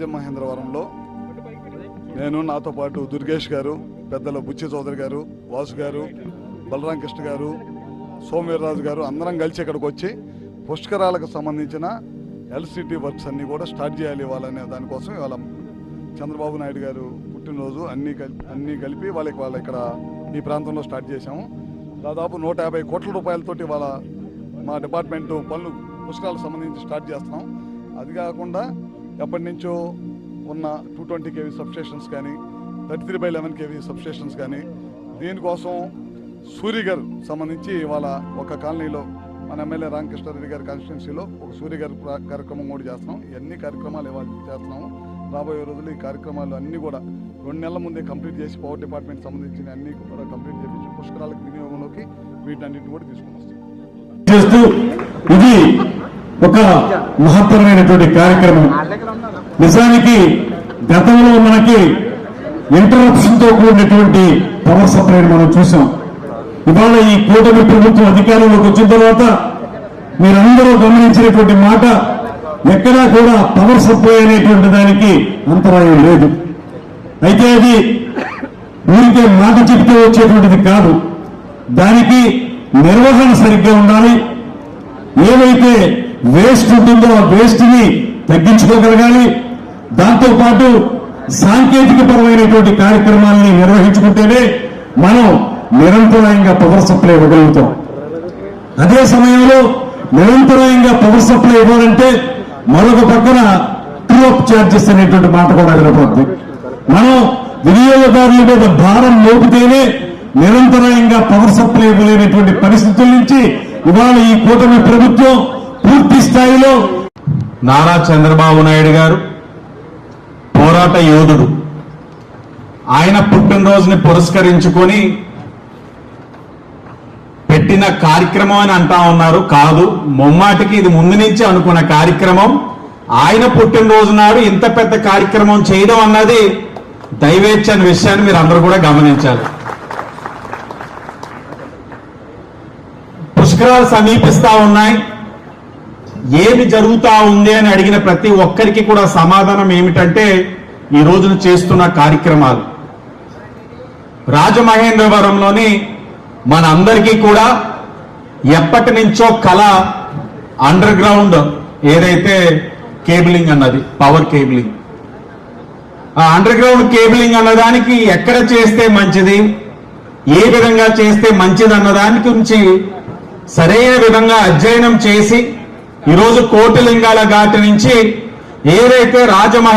రాజమహేంద్రవరంలో నేను నాతో పాటు దుర్గేష్ గారు, పెద్దల బుచ్చి చౌదరి గారు, వాసు గారు, బలరాం కృష్ణ గారు, సోమవీర్రాజు గారు అందరం కలిసి ఇక్కడికి వచ్చి పుష్కరాలకు సంబంధించిన ఎల్సిటీ వర్క్స్ కూడా స్టార్ట్ చేయాలి ఇవ్వాలనే దానికోసం ఇవాళ చంద్రబాబు నాయుడు గారు పుట్టినరోజు అన్నీ కలిపి వాళ్ళ ఇక్కడ ఈ ప్రాంతంలో స్టార్ట్ చేశాము. దాదాపు 150 కోట్ల రూపాయలతోటి ఇవాళ మా డిపార్ట్మెంటు పనులు పుష్కరాలకు సంబంధించి స్టార్ట్ చేస్తున్నాం. అది కాకుండా ఎప్పటి నుంచో ఉన్న 220 kV సబ్స్టేషన్స్ కానీ 33/11 kV సబ్స్టేషన్స్ కానీ దీనికోసం సూర్యగర్ సంబంధించి ఇవాళ ఒక కాలనీలో మన ఎమ్మెల్యే రామకృష్ణారెడ్డి గారి కాన్స్టిట్యున్సీలో ఒక సూర్యగర్ కార్యక్రమం కూడా చేస్తున్నాం. ఇవన్నీ కార్యక్రమాలు ఇవాళ చేస్తున్నాము. రాబోయే రోజుల్లో ఈ కార్యక్రమాలు అన్నీ కూడా 2 నెలల ముందే కంప్లీట్ చేసి పవర్ డిపార్ట్మెంట్ సంబంధించిన అన్నీ కూడా కంప్లీట్ చేసి పుష్కరాలకు వినియోగంలోకి వీటన్నిటిని కూడా తీసుకుని వస్తాం. ఇది ఒక మహత్తరమైనటువంటి కార్యక్రమం. నిజానికి గతంలో మనకి ఇంటరప్షన్ తో కూడినటువంటి పవర్ సప్లైని మనం చూసాం. ఇవాళ ఈ కూటమి ప్రభుత్వం అధికారంలోకి వచ్చిన తర్వాత మీరందరూ గమనించినటువంటి మాట, ఎక్కడా కూడా పవర్ సప్లై అనేటువంటి దానికి అంతరాయం లేదు. అయితే అది ఊరికే మాట చెప్తే వచ్చేటువంటిది కాదు. దానికి నిర్వహణ సరిగ్గా ఉండాలి. ఏవైతే వేస్ట్ ఉంటుందో ఆ వేస్ట్ ని తగ్గించుకోగలగాలి. దాంతోపాటు సాంకేతిక పరమైనటువంటి కార్యక్రమాలని నిర్వహించుకుంటేనే మనం నిరంతరాయంగా పవర్ సప్లై ఇవ్వగలుగుతాం. అదే సమయంలో నిరంతరాయంగా పవర్ సప్లై ఇవ్వాలంటే మరొక పక్కన ట్రూ-అప్ ఛార్జెస్ అనేటువంటి మాట కూడా వినపడుతుంది. మనం వినియోగదారుల మీద భారం మోపితేనే నిరంతరాయంగా పవర్ సప్లై ఇవ్వలేనటువంటి పరిస్థితుల నుంచి ఇవాళ ఈ కూటమి ప్రభుత్వం పూర్తి స్థాయిలో నారా చంద్రబాబు నాయుడు గారు పోరాట యోధుడు. ఆయన పుట్టినరోజుని పురస్కరించుకొని పెట్టిన కార్యక్రమం అని అంటా ఉన్నారు. కాదు, మొమ్మాటికి ఇది ముందు నుంచి అనుకున్న కార్యక్రమం. ఆయన పుట్టినరోజు నాడు ఇంత పెద్ద కార్యక్రమం చేయడం అన్నది దైవేచ్ఛ అనే విషయాన్ని మీరు అందరూ కూడా గమనించాలి. పుష్కరాలు సమీపిస్తా ఉన్నాయి. ఏమి జరుగుతా ఉంది అని అడిగిన ప్రతి ఒక్కరికి కూడా సమాధానం ఏమిటంటే ఈ రోజున చేస్తున్న కార్యక్రమాలు. రాజమహేంద్రవరంలోని మన అందరికీ కూడా ఎప్పటి నుంచో కళ అండర్ గ్రౌండ్ ఏదైతే కేబులింగ్ అన్నది, పవర్ కేబులింగ్. ఆ అండర్ గ్రౌండ్ కేబులింగ్ అన్నదానికి ఎక్కడ చేస్తే మంచిది, ఏ విధంగా చేస్తే మంచిది అన్నదాని గురించి సరైన విధంగా అధ్యయనం చేసి ఈరోజు కోటిలింగాల ఘాటి నుంచి ఏదైతే రాజమహేంద్ర